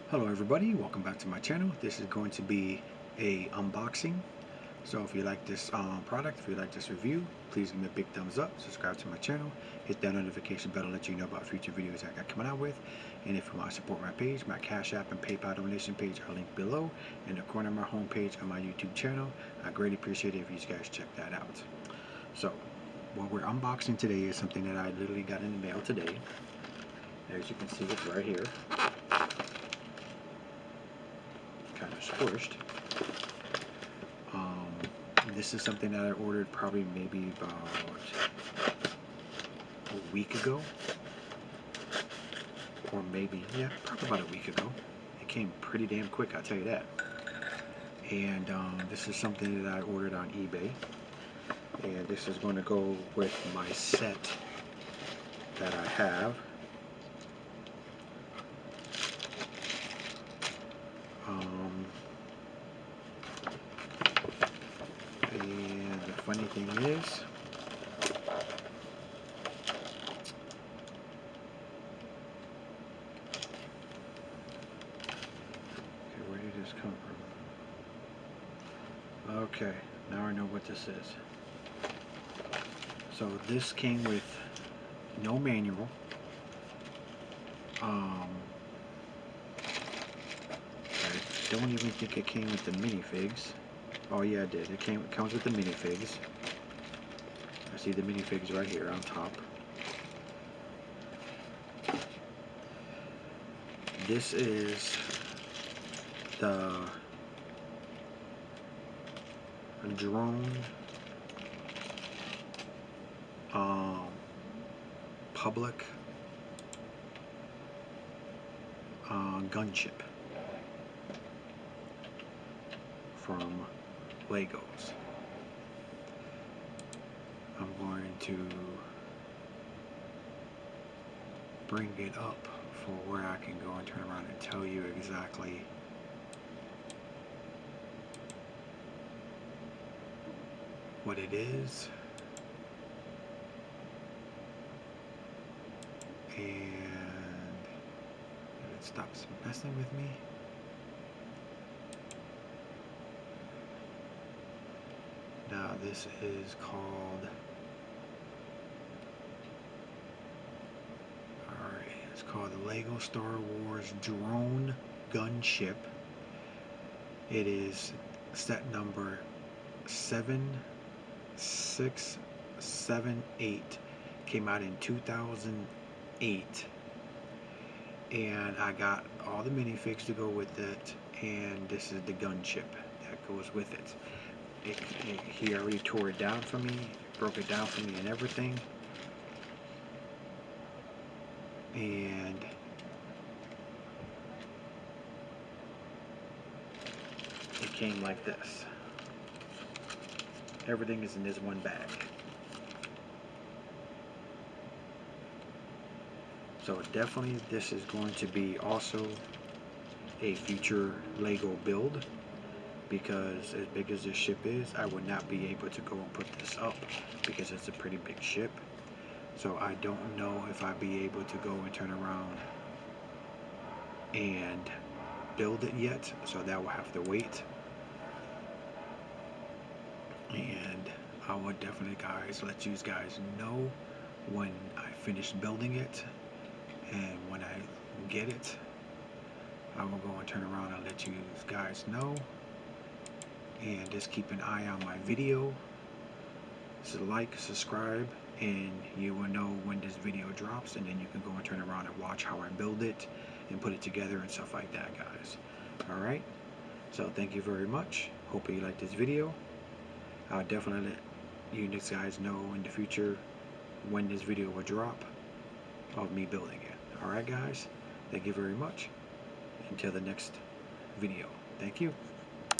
Hello everybody, welcome back to my channel. This is going to be a unboxing. So if you like this product, if you like this review, please give me a big thumbs up, subscribe to my channel, hit that notification bell to let you know about future videos I got coming out with. And if you want to support my page, my Cash App and PayPal donation page are linked below in the corner of my homepage on my YouTube channel. I greatly appreciate it if you guys check that out. So what we're unboxing today is something that I literally got in the mail today. As you can see, it's right here. Kind of squished. This is something that I ordered probably maybe about a week ago, or maybe, yeah, probably about a week ago. It came pretty damn quick, I'll tell you that. And this is something that I ordered on eBay, and this is going to go with my set that I have. And the funny thing is, okay, where did this come from? Okay, now I know what this is. So this came with no manual. I don't even think it came with the minifigs. Oh yeah, it did. It comes with the minifigs. I see the minifigs right here on top. This is the drone public gunship from Legos. I'm going to bring it up for where I can go and turn around and tell you exactly what it is. And if it stops messing with me. Now this is called, it's called the Lego Star Wars Drone Gunship. It is set number 7678. Came out in 2008. And I got all the minifigs to go with it, and this is the gunship that goes with it. He already tore it down for me, broke it down for me and everything. And it came like this. Everything is in this one bag. So definitely this is going to be also a future Lego build, because as big as this ship is, I would not be able to go and put this up because it's a pretty big ship. So I don't know if I'd be able to go and turn around and build it yet, so that will have to wait. And I would definitely let you guys know when I finish building it, and when I get it, I will go and turn around and let you guys know. And just keep an eye on my video. So like, subscribe, and you will know when this video drops, and then you can go and turn around and watch how I build it and put it together and stuff like that, guys. Alright, so thank you very much. Hope you like this video. I'll definitely let you guys know in the future when this video will drop of me building it. Alright guys, thank you very much. Until the next video. Thank you.